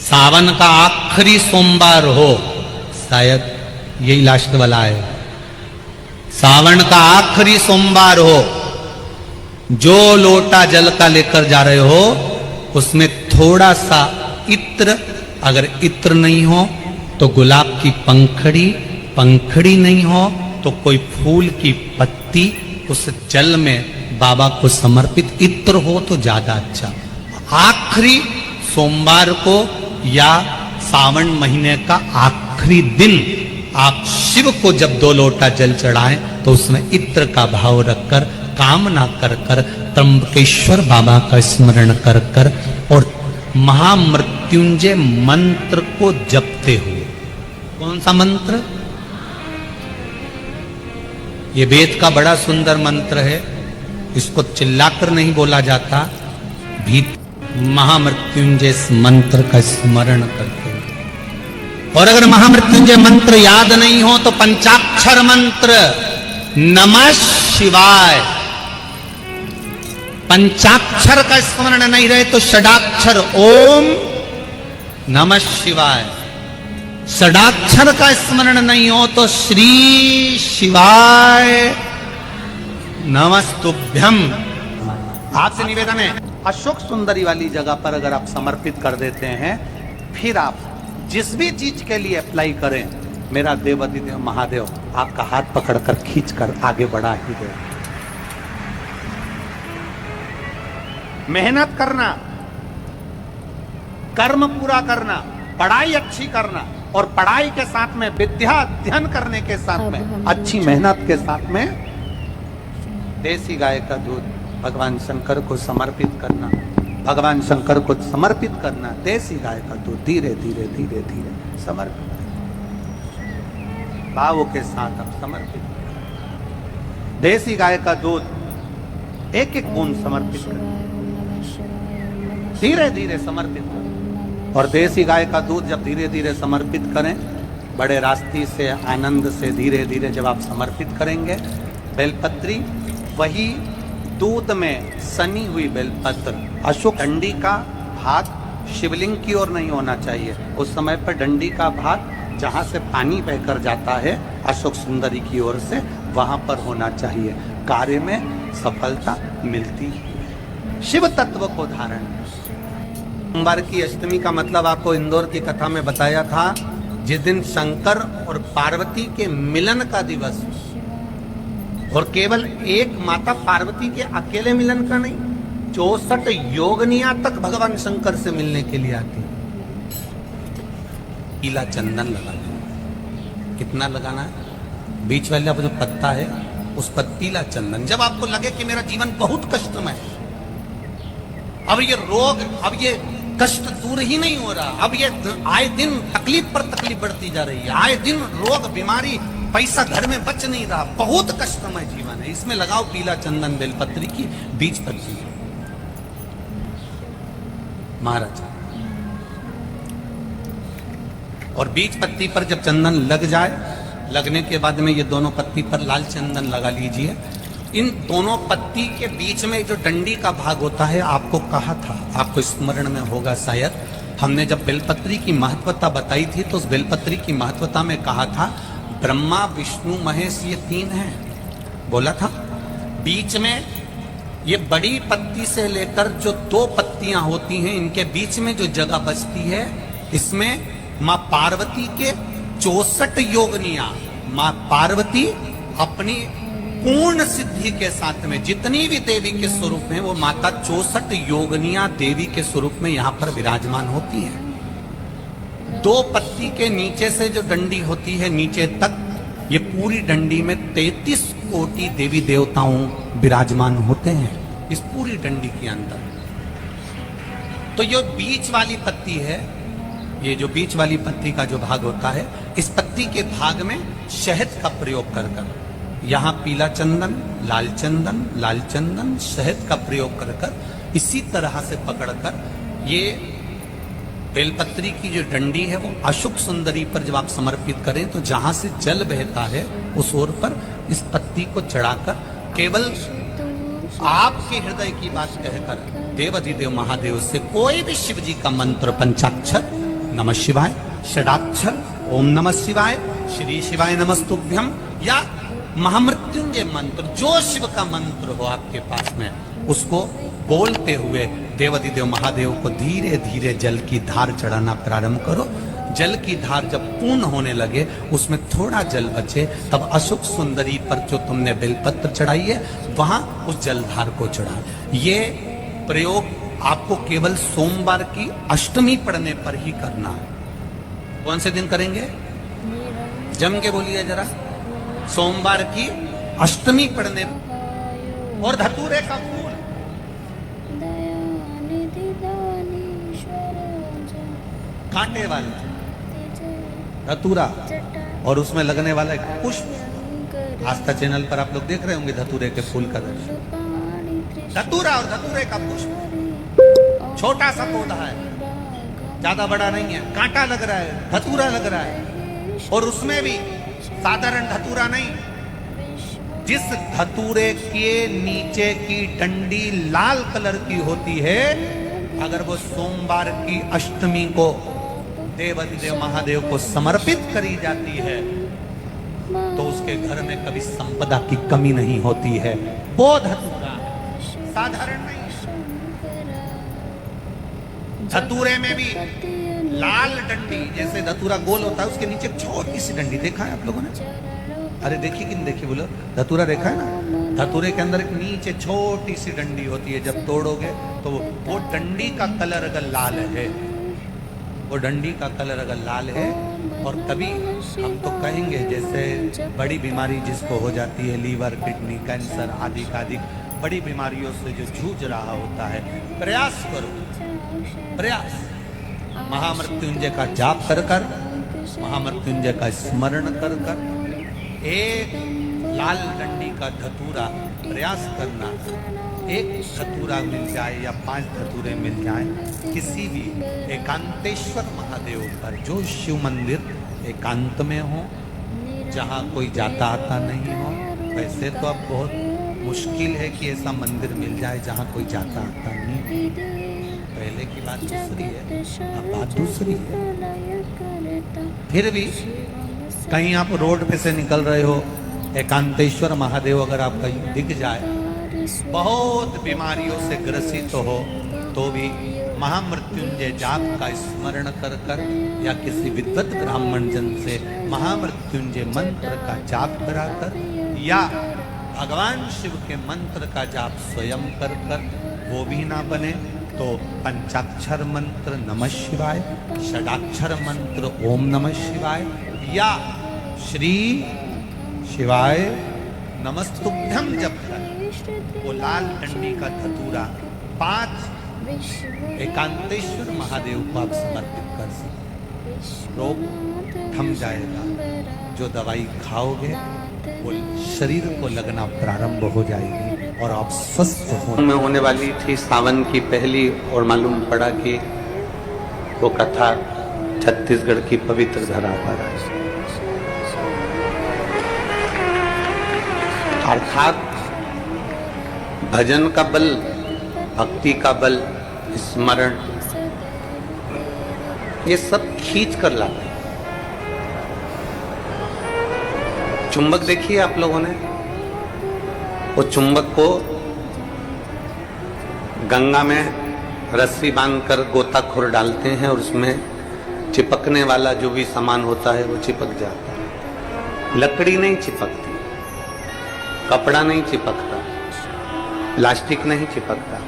सावन का आखिरी सोमवार हो, शायद यही लास्ट वाला है, सावन का आखिरी सोमवार हो, जो लोटा जल का लेकर जा रहे हो उसमें थोड़ा सा इत्र, अगर इत्र नहीं हो तो गुलाब की पंखड़ी, पंखड़ी नहीं हो तो कोई फूल की पत्ती उस जल में बाबा को समर्पित, इत्र हो तो ज्यादा अच्छा। आखिरी सोमवार को या सावन महीने का आखिरी दिन आप शिव को जब 2 लोटा जल चढ़ाएं तो उसमें इत्र का भाव रखकर, कामना कर कर, त्र्यंबकेश्वर बाबा का स्मरण कर कर और महामृत्युंजय मंत्र को जपते हुए। कौन सा मंत्र? ये वेद का बड़ा सुंदर मंत्र है, इसको चिल्लाकर नहीं बोला जाता, भी महामृत्युंजय मंत्र का स्मरण करते हैं। और अगर महामृत्युंजय मंत्र याद नहीं हो तो पंचाक्षर मंत्र नमः शिवाय, पंचाक्षर का स्मरण नहीं रहे तो षडाक्षर ओम नमः शिवाय, षडाक्षर का स्मरण नहीं हो तो श्री शिवाय नमस्तुभ्यम। आपसे निवेदन है, अशोक सुंदरी वाली जगह पर अगर आप समर्पित कर देते हैं, फिर आप जिस भी चीज के लिए अप्लाई करें, मेरा देवाधिदेव महादेव आपका हाथ पकड़कर खींचकर आगे बढ़ा ही दे। मेहनत करना, कर्म पूरा करना, पढ़ाई अच्छी करना, और पढ़ाई के साथ में विद्या अध्ययन करने के साथ में अच्छी मेहनत के साथ में देसी गाय का दूध भगवान शंकर को समर्पित करना, भगवान शंकर को समर्पित करना, देसी गाय का दूध धीरे धीरे धीरे धीरे समर्पित भावों के साथ आप समर्पित करें। देसी गाय का दूध एक एक बूंद समर्पित करें, धीरे धीरे समर्पित करें। और देसी गाय का दूध जब धीरे धीरे समर्पित करें, बड़े रास्ते से, आनंद से धीरे धीरे जब आप समर्पित करेंगे, बेलपत्री वही दूध में सनी हुई बेलपत्र, अशोक डंडी का भाग शिवलिंग की ओर नहीं होना चाहिए, उस समय पर डंडी का भाग जहां से पानी बहकर जाता है अशोक सुंदरी की ओर से, वहां पर होना चाहिए। कार्य में सफलता मिलती है। शिव तत्व को धारण। सोमवार की अष्टमी का मतलब आपको इंदौर की कथा में बताया था, जिस दिन शंकर और पार्वती के मिलन का दिवस, और केवल एक माता पार्वती के अकेले मिलन का नहीं, 64 योगनियां तक भगवान शंकर से मिलने के लिए आती। पीला चंदन लगाना, कितना लगाना है? बीच वाला जो पत्ता है उस पर पीला चंदन। जब आपको लगे कि मेरा जीवन बहुत कष्टमय है, अब ये रोग, अब ये कष्ट दूर ही नहीं हो रहा, अब ये आए दिन तकलीफ पर तकलीफ बढ़ती जा रही है, आए दिन रोग बीमारी, पैसा घर में बच नहीं रहा, बहुत कष्टमय जीवन है, इसमें लगाओ पीला चंदन बेलपत्री की बीज पत्ती महाराज। और बीज पत्ती पर जब चंदन लग जाए, लगने के बाद में ये दोनों पत्ती पर लाल चंदन लगा लीजिए। इन दोनों पत्ती के बीच में जो डंडी का भाग होता है, आपको कहा था, आपको स्मरण में होगा शायद, हमने जब बेलपत्री की महत्वता बताई थी तो उस बेलपत्री की महत्वता में कहा था ब्रह्मा विष्णु महेश ये 3 हैं, बोला था। बीच में ये बड़ी पत्ती से लेकर जो 2 पत्तियां होती हैं, इनके बीच में जो जगह बचती है, इसमें मां पार्वती के 64 योगनियां, मां पार्वती अपनी पूर्ण सिद्धि के साथ में जितनी भी देवी के स्वरूप में, वो माता 64 योगनियां देवी के स्वरूप में यहां पर विराजमान होती है। 2 पत्ती के नीचे से जो डंडी होती है नीचे तक, ये पूरी डंडी में 33 कोटि देवी देवताओं विराजमान होते हैं इस पूरी डंडी के अंदर। तो ये बीच वाली पत्ती है, ये जो बीच वाली पत्ती का जो भाग होता है, इस पत्ती के भाग में शहद का प्रयोग कर कर, यहाँ पीला चंदन, लाल चंदन, लाल चंदन, शहद का प्रयोग कर कर, इसी तरह से पकड़कर ये बेलपत्री की जो डंडी है वो अशोक सुंदरी पर जब आप समर्पित करें तो जहां से जल बहता है उस ओर पर इस पत्ती को चढ़ाकर केवल आपके हृदय की बात कहकर देवाधिदेव महादेव से कोई भी शिव जी का मंत्र पंचाक्षर नमः शिवाय, षडाक्षर ओम नमः शिवाय, श्री शिवाय नमस्तुभ्यम, या महामृत्युंजय मंत्र, जो शिव का मंत्र हो आपके पास में, उसको बोलते हुए देवाधिदेव महादेव को धीरे धीरे जल की धार चढ़ाना प्रारंभ करो। जल की धार जब पूर्ण होने लगे, उसमें थोड़ा जल बचे, तब अशोक सुंदरी पर जो तुमने बेलपत्र चढ़ाई है वहां उस जलधार को चढ़ा। ये प्रयोग आपको केवल सोमवार की अष्टमी पढ़ने पर ही करना है। कौन से दिन करेंगे? जम के बोलिए जरा। सोमवार की अष्टमी पढ़ने, और धतूरे का फूल, कांटे वाला धतूरा, और उसमें लगने वाला एक पुष्प। आस्था चैनल पर आप लोग देख रहे होंगे धतूरे के फूल का दृश्य। धतूरा और धतूरे का पुष्प, छोटा सा पौधा है, ज्यादा बड़ा नहीं है, कांटा लग रहा है, धतूरा लग रहा है, और उसमें भी साधारण धतूरा नहीं, जिस धतूरे के नीचे की डंडी लाल कलर की होती है, अगर वो सोमवार की अष्टमी को देवाधिदेव महादेव को समर्पित करी जाती है तो उसके घर में कभी संपदा की कमी नहीं होती है। वो धतूरा साधारण नहीं। धतूरे में भी लाल डंडी, जैसे धतूरा गोल होता है उसके नीचे छोटी सी डंडी, देखा है आप लोगों ने? अरे देखी कि नहीं देखी बोलो? धतूरा देखा है ना? धतूरे के अंदर एक नीचे छोटी सी डंडी होती है, जब तोड़ोगे तो वो डंडी का कलर अगर लाल है, वो डंडी का कलर अगर लाल है, और कभी हम तो कहेंगे जैसे बड़ी बीमारी जिसको हो जाती है, लीवर, किडनी, कैंसर आदि आदि बड़ी बीमारियों से जो जूझ रहा होता है, प्रयास करो, प्रयास महामृत्युंजय का जाप कर कर, महामृत्युंजय का स्मरण कर कर, एक लाल डंडी का धतूरा प्रयास करना। एक धतूरा मिल जाए या 5 धतूरे मिल जाए, किसी भी एकांतेश्वर महादेव पर, जो शिव मंदिर एकांत में हो, जहाँ कोई जाता आता नहीं हो। वैसे तो अब बहुत मुश्किल है कि ऐसा मंदिर मिल जाए जहाँ कोई जाता आता नहीं। पहले की बात दूसरी है, अब बात दूसरी है। फिर भी कहीं आप रोड पे से निकल रहे हो, एकांतेश्वर महादेव अगर आप कहीं दिख जाए, बहुत बीमारियों से ग्रसित हो, तो भी महामृत्युंजय जाप का स्मरण कर कर, या किसी विद्वत ब्राह्मण जन से महामृत्युंजय मंत्र का जाप कराकर, या भगवान शिव के मंत्र का जाप स्वयं कर कर, वो भी ना बने तो पंचाक्षर मंत्र नमः शिवाय, षडाक्षर मंत्र ओम नमः शिवाय, या श्री शिवाय नमस्तुभ्यम जप कर वो लाल डंडी का धतूरा 5 एकांतेश्वर महादेव को आप समर्पित कर सकते। रोग थम जाएगा, जो दवाई खाओगे वो शरीर को लगना प्रारंभ हो जाएगी और आप स्वस्थ में होने वाली थी सावन की पहली, और मालूम पड़ा कि वो कथा छत्तीसगढ़ की पवित्र धरा पर है। अर्थात भजन का बल, भक्ति का बल, स्मरण, ये सब खींच कर लाता है। चुंबक देखिए आप लोगों ने, वो चुंबक को गंगा में रस्सी बांधकर गोताखोर डालते हैं और उसमें चिपकने वाला जो भी सामान होता है वो चिपक जाता है। लकड़ी नहीं चिपकती, कपड़ा नहीं चिपकता, प्लास्टिक नहीं चिपकता।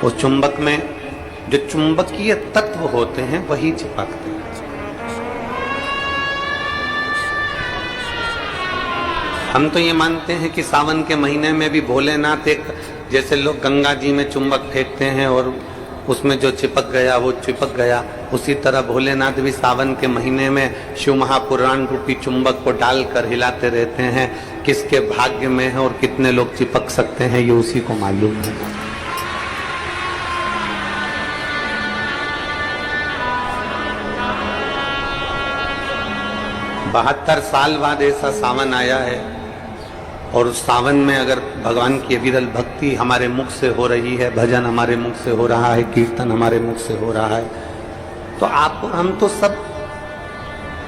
वो चुंबक में जो चुंबकीय तत्व होते हैं वही चिपकते हैं। हम तो ये मानते हैं कि सावन के महीने में भी भोलेनाथ, एक जैसे लोग गंगा जी में चुंबक फेंकते हैं और उसमें जो चिपक गया वो चिपक गया, उसी तरह भोलेनाथ भी सावन के महीने में शिव महापुराण रूपी चुंबक को डालकर हिलाते रहते हैं। किसके भाग्य में है और कितने लोग चिपक सकते हैं ये उसी को मालूम है। 72 साल बाद ऐसा सावन आया है, और उस सावन में अगर भगवान की विरल भक्ति हमारे मुख से हो रही है, भजन हमारे मुख से हो रहा है, कीर्तन हमारे मुख से हो रहा है, तो आप हम तो सब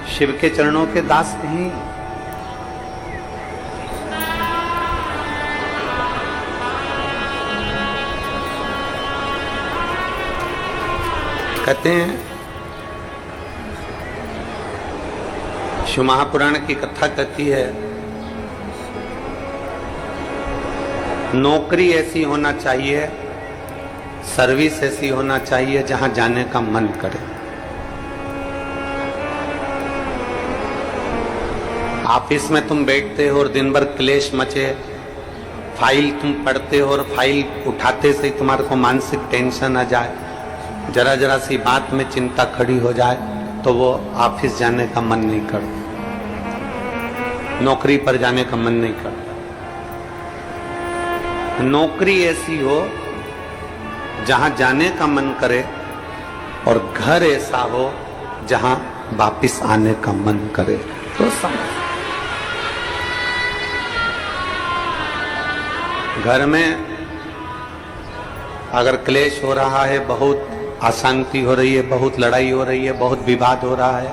शिव के चरणों के दास हैं। कहते हैं शिव महापुराण की कथा कहती है, नौकरी ऐसी होना चाहिए, सर्विस ऐसी होना चाहिए जहां जाने का मन करे। ऑफिस में तुम बैठते हो और दिन भर क्लेश मचे, फाइल तुम पढ़ते हो और फाइल उठाते से ही तुम्हारे को मानसिक टेंशन आ जाए, जरा जरा सी बात में चिंता खड़ी हो जाए, तो वो ऑफिस जाने का मन नहीं करता, नौकरी पर जाने का मन नहीं करता। नौकरी ऐसी हो जहां जाने का मन करे और घर ऐसा हो जहां वापिस आने का मन करे। तो घर में अगर क्लेश हो रहा है, बहुत अशांति हो रही है, बहुत लड़ाई हो रही है, बहुत विवाद हो रहा है,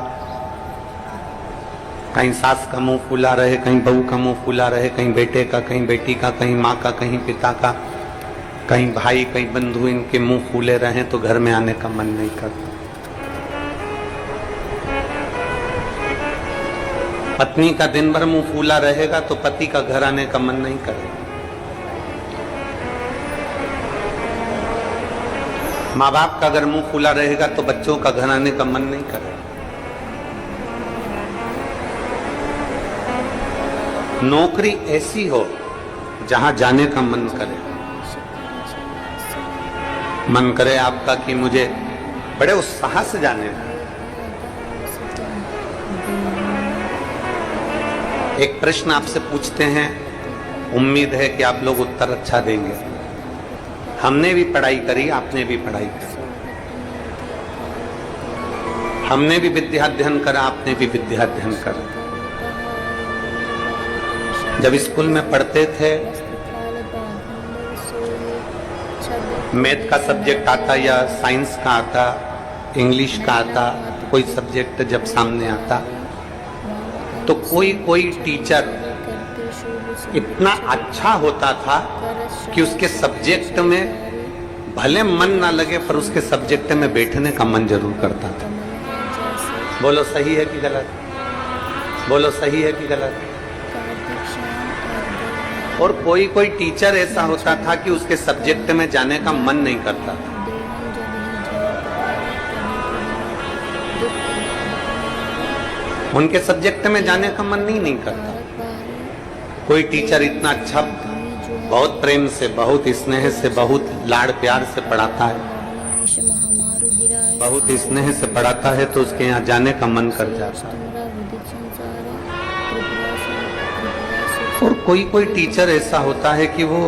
कहीं सास का मुंह फूला रहे, कहीं बहू का मुंह फूला रहे, कहीं बेटे का, कहीं बेटी का, कहीं माँ का, कहीं पिता का, कहीं भाई, कहीं बंधु, इनके मुंह फूले रहे तो घर में आने का मन नहीं करता। पत्नी का दिन भर मुंह फूला रहेगा तो पति का घर आने का मन नहीं करेगा। माँ बाप का अगर मुंह फूला रहेगा तो बच्चों का घर आने का मन नहीं करेगा। नौकरी ऐसी हो जहां जाने का मन करे, मन करे आपका कि मुझे बड़े उत्साह से जाने का। एक प्रश्न आपसे पूछते हैं, उम्मीद है कि आप लोग उत्तर अच्छा देंगे। हमने भी पढ़ाई करी, आपने भी पढ़ाई करी, हमने भी विद्याध्ययन करा, आपने भी विद्याध्ययन करा। जब स्कूल में पढ़ते थे, मैथ का सब्जेक्ट आता या साइंस का आता, इंग्लिश का आता, कोई सब्जेक्ट जब सामने आता तो कोई कोई टीचर इतना अच्छा होता था कि उसके सब्जेक्ट में भले मन ना लगे पर उसके सब्जेक्ट में बैठने का मन जरूर करता था। बोलो सही है कि गलत? बोलो सही है कि गलत? और कोई कोई टीचर ऐसा होता था कि उसके सब्जेक्ट में जाने का मन नहीं करता था। उनके सब्जेक्ट में जाने का मन नहीं करता। कोई टीचर इतना अच्छा, बहुत प्रेम से, बहुत स्नेह से, बहुत लाड़ प्यार से पढ़ाता है, बहुत स्नेह से पढ़ाता है तो उसके यहाँ जाने का मन कर जाता है। और कोई कोई टीचर ऐसा होता है कि वो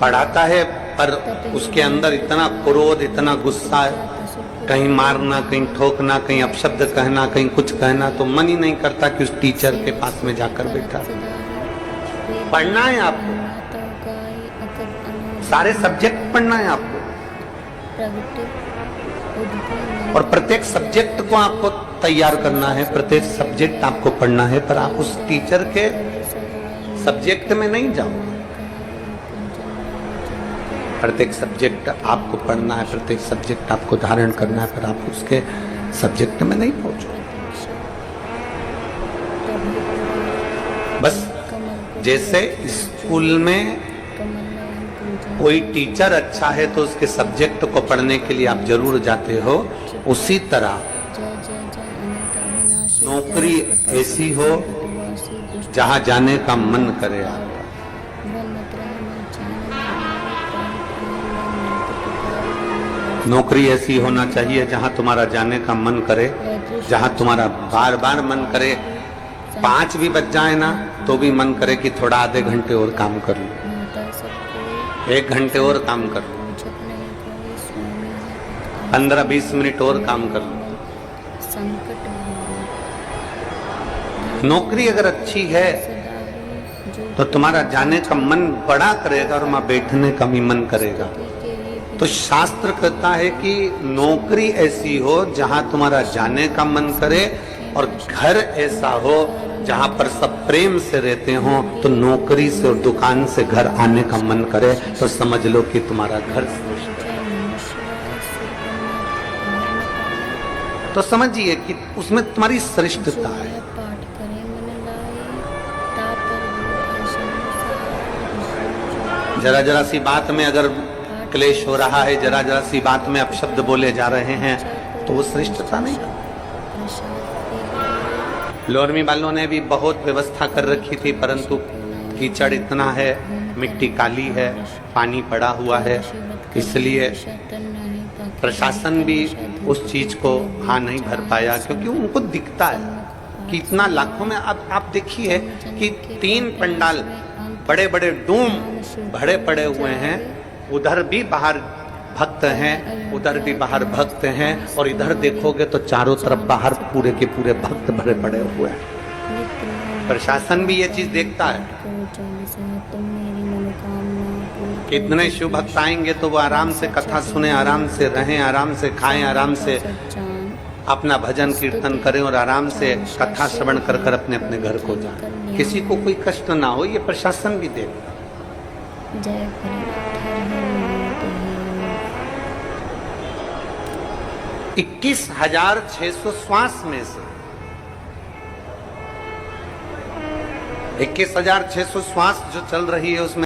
पढ़ाता है पर उसके अंदर इतना क्रोध, इतना गुस्सा है, कहीं मारना, कहीं ठोकना, कहीं अपशब्द कहना, कहीं कुछ कहना, तो मन ही नहीं करता कि उस टीचर के पास में जाकर बैठा। पढ़ना है आपको, सारे सब्जेक्ट पढ़ना है आपको, और प्रत्येक सब्जेक्ट को आपको तैयार करना है, प्रत्येक सब्जेक्ट आपको पढ़ना है, पर आप उस टीचर के सब्जेक्ट में नहीं जाओ। प्रत्येक सब्जेक्ट आपको पढ़ना है, प्रत्येक सब्जेक्ट आपको धारण करना है, पर आप उसके सब्जेक्ट में नहीं पहुंचो। बस जैसे स्कूल में कोई टीचर अच्छा है तो उसके सब्जेक्ट को पढ़ने के लिए आप जरूर जाते हो, उसी तरह नौकरी ऐसी हो जहां जाने का मन करे आपका। नौकरी ऐसी होना चाहिए जहां तुम्हारा जाने का मन करे, जहां तुम्हारा बार बार मन करे, 5 भी बज जाए ना तो भी मन करे कि थोड़ा आधे घंटे और काम कर लूं, 1 घंटे और काम कर लूं, 15-20 मिनट और काम कर लूं। नौकरी अगर अच्छी है तो तुम्हारा जाने का मन बड़ा करेगा और वहां बैठने का भी मन करेगा। तो शास्त्र कहता है कि नौकरी ऐसी हो जहां तुम्हारा जाने का मन करे, और घर ऐसा हो जहां पर सब प्रेम से रहते हो, तो नौकरी से और दुकान से घर आने का मन करे, तो समझ लो कि तुम्हारा घर श्रेष्ठ है। तो समझिए कि उसमें तुम्हारी श्रेष्ठता है। जरा जरा सी बात में अगर क्लेश हो रहा है, जरा जरा सी बात में अपशब्द बोले जा रहे हैं, तो वो श्रेष्ठता नहीं। लोरमी वालों ने भी बहुत व्यवस्था कर रखी थी, परंतु कीचड़ इतना है, मिट्टी काली है, पानी पड़ा हुआ है, इसलिए प्रशासन भी उस चीज को हाँ नहीं भर पाया, क्योंकि उनको दिखता है कि इतना लाखों में। अब आप देखिए कि 3 पंडाल बड़े बड़े डूम भरे पड़े हुए हैं, उधर भी बाहर भक्त हैं, उधर भी बाहर भक्त हैं, और इधर देखोगे तो चारों तरफ बाहर पूरे के पूरे भक्त भरे पड़े हुए हैं। प्रशासन भी ये चीज देखता है। कितने शिव भक्त आएंगे तो वो आराम से कथा सुने, आराम से रहें, आराम से खाएं, आराम से अपना भजन कीर्तन करें, और आराम से कथा श्रवण कर कर अपने अपने घर को जाएं, किसी को कोई कष्ट ना हो। ये प्रशासन भी देखता। 21,600 श्वास में से 21,600 श्वास जो चल रही है उसमें